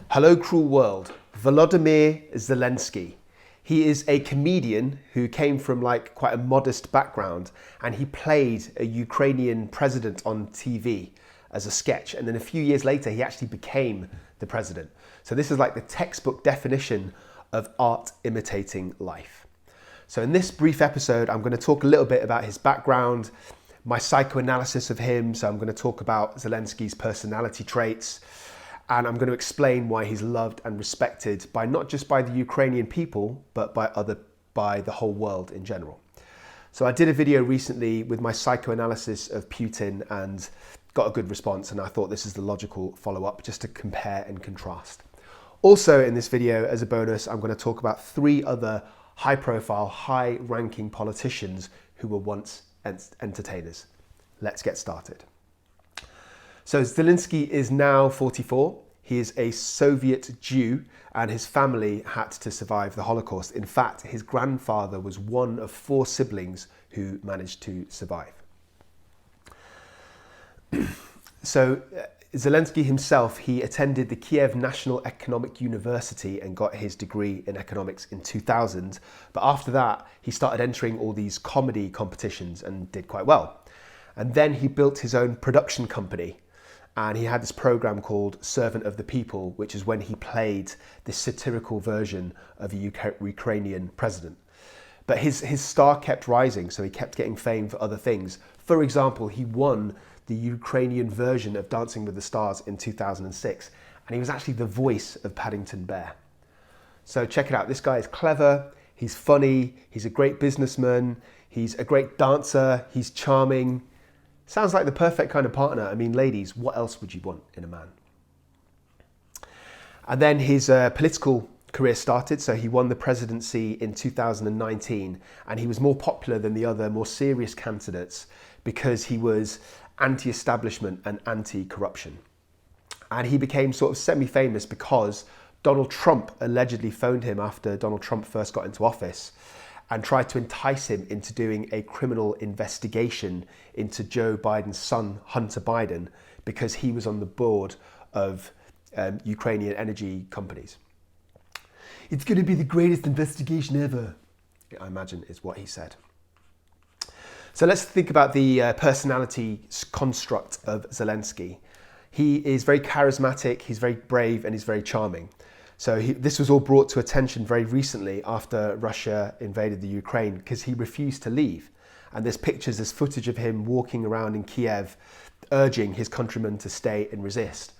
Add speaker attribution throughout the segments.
Speaker 1: Hello, cruel world. Volodymyr Zelenskyy. He is a comedian who came from quite a modest background, and he played a Ukrainian president on TV as a sketch. And then a few years later, he actually became the president. So this is like the textbook definition of art imitating life. So in this brief episode, I'm going to talk a little bit about his background, my psychoanalysis of him. So I'm going to talk about Zelenskyy's personality traits, and I'm going to explain why he's loved and respected by not just by the Ukrainian people, but by the whole world in general. So I did a video recently with my psychoanalysis of Putin and got a good response, and I thought this is the logical follow-up just to compare and contrast. Also in this video, as a bonus, I'm going to talk about 3 other high-profile, high-ranking politicians who were once entertainers. Let's get started. So Zelenskyy is now 44. He is a Soviet Jew, and his family had to survive the Holocaust. In fact, his grandfather was one of 4 siblings who managed to survive. So Zelenskyy himself, he attended the Kiev National Economic University and got his degree in economics in 2000. But after that, he started entering all these comedy competitions and did quite well. And then he built his own production company. And he had this program called Servant of the People, which is when he played this satirical version of a Ukrainian president. But his star kept rising, so he kept getting fame for other things. For example, he won the Ukrainian version of Dancing with the Stars in 2006, and he was actually the voice of Paddington Bear. So check it out. This guy is clever, he's funny, he's a great businessman, he's a great dancer, he's charming. Sounds like the perfect kind of partner. I mean, ladies, what else would you want in a man? And then his political career started. So he won the presidency in 2019, and he was more popular than the other more serious candidates because he was anti-establishment and anti-corruption. And he became sort of semi-famous because Donald Trump allegedly phoned him after Donald Trump first got into office and tried to entice him into doing a criminal investigation into Joe Biden's son, Hunter Biden, because he was on the board of Ukrainian energy companies. It's going to be the greatest investigation ever, I imagine is what he said. So let's think about the personality construct of Zelenskyy. He is very charismatic, he's very brave, and he's very charming. So this was all brought to attention very recently after Russia invaded the Ukraine, because he refused to leave. And there's pictures, there's footage of him walking around in Kiev, urging his countrymen to stay and resist.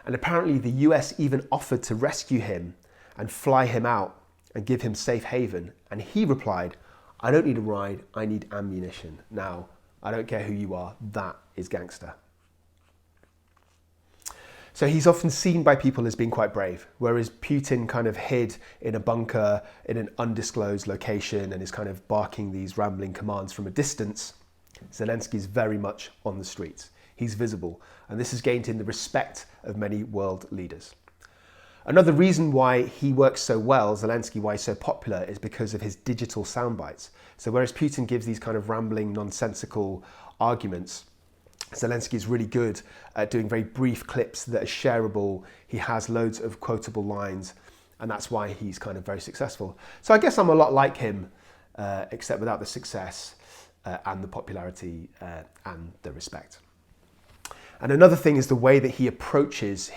Speaker 1: And apparently the US even offered to rescue him and fly him out and give him safe haven. And he replied, "I don't need a ride, I need ammunition. Now, I don't care who you are, that is Gangsta." So he's often seen by people as being quite brave, whereas Putin kind of hid in a bunker in an undisclosed location and is kind of barking these rambling commands from a distance. Zelenskyy is very much on the streets. He's visible, and this has gained him the respect of many world leaders. Another reason why he works so well, Zelenskyy, why he's so popular, is because of his digital sound bites. So whereas Putin gives these kind of rambling, nonsensical arguments, Zelenskyy is really good at doing very brief clips that are shareable. He has loads of quotable lines, and that's why he's kind of very successful. So I guess I'm a lot like him, except without the success and the popularity and the respect. And another thing is the way that he approaches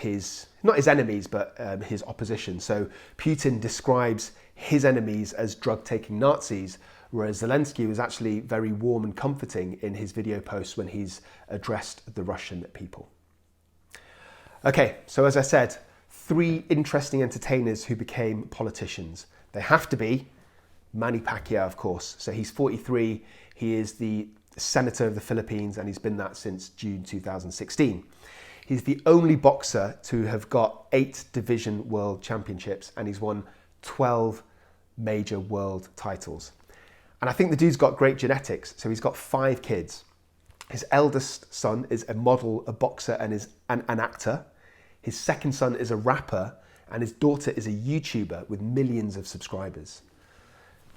Speaker 1: not his enemies, but his opposition. So Putin describes his enemies as drug-taking Nazis, whereas Zelenskyy was actually very warm and comforting in his video posts when he's addressed the Russian people. Okay, so as I said, 3 interesting entertainers who became politicians. They have to be Manny Pacquiao, of course. So he's 43, he is the Senator of the Philippines, and he's been that since June 2016. He's the only boxer to have got 8 division world championships, and he's won 12 major world titles. And I think the dude's got great genetics. So he's got 5 kids. His eldest son is a model, a boxer, and is an actor. His second son is a rapper, and his daughter is a YouTuber with millions of subscribers.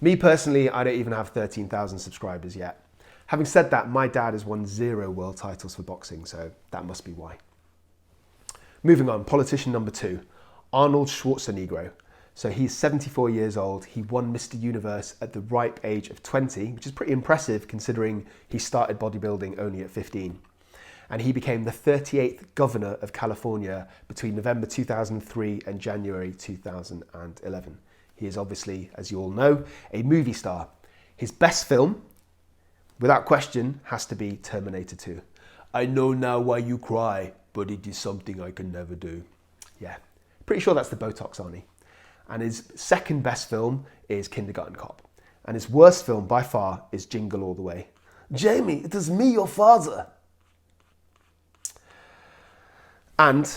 Speaker 1: Me personally, I don't even have 13,000 subscribers yet. Having said that, my dad has won 0 world titles for boxing, so that must be why. Moving on, politician number 2, Arnold Schwarzenegger. So he's 74 years old. He won Mr. Universe at the ripe age of 20, which is pretty impressive considering he started bodybuilding only at 15. And he became the 38th governor of California between November 2003 and January 2011. He is obviously, as you all know, a movie star. His best film, without question, has to be Terminator 2. I know now why you cry, but it is something I can never do. Yeah, pretty sure that's the Botox Arnie. And his second best film is �kindergarten Cop. And his worst film by far is Jingle All the Way. Jamie, it is me, your father. And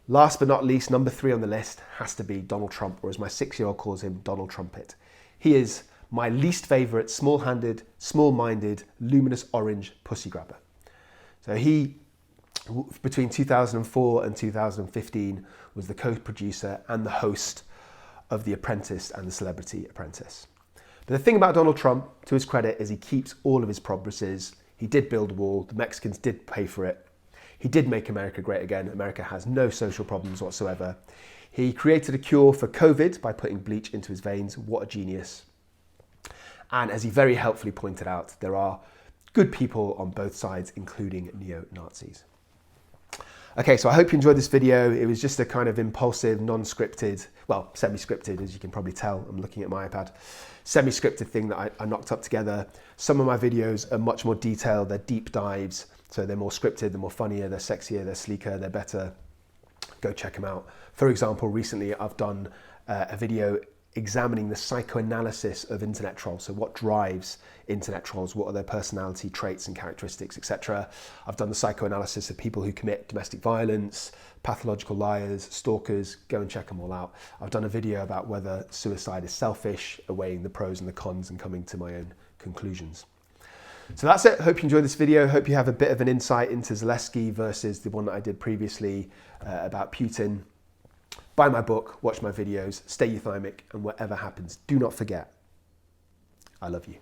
Speaker 1: last but not least, number 3 on the list has to be Donald Trump, or as my 6-year-old calls him, Donald Trumpet. He is my least favourite small-handed, small-minded, luminous orange pussy grabber. So he, between 2004 and 2015, was the co-producer and the host of The Apprentice and The Celebrity Apprentice. But the thing about Donald Trump, to his credit, is he keeps all of his promises. He did build a wall. The Mexicans did pay for it. He did make America great again. America has no social problems whatsoever. He created a cure for COVID by putting bleach into his veins. What a genius. And as he very helpfully pointed out, there are good people on both sides, including neo-Nazis. Okay, so I hope you enjoyed this video. It was just a kind of impulsive, non-scripted, well, semi-scripted, as you can probably tell. I'm looking at my iPad. Semi-scripted thing that I knocked up together. Some of my videos are much more detailed. They're deep dives. So they're more scripted, they're more funnier, they're sexier, they're sleeker, they're better. Go check them out. For example, recently I've done a video examining the psychoanalysis of internet trolls. So what drives internet trolls? What are their personality traits and characteristics, etc. I've done the psychoanalysis of people who commit domestic violence, pathological liars, stalkers. Go and check them all out. I've done a video about whether suicide is selfish, weighing the pros and the cons and coming to my own conclusions. So that's it. Hope you enjoyed this video. Hope you have a bit of an insight into Zelenskyy versus the one that I did previously about Putin. Buy my book, watch my videos, stay euthymic, and whatever happens, do not forget, I love you.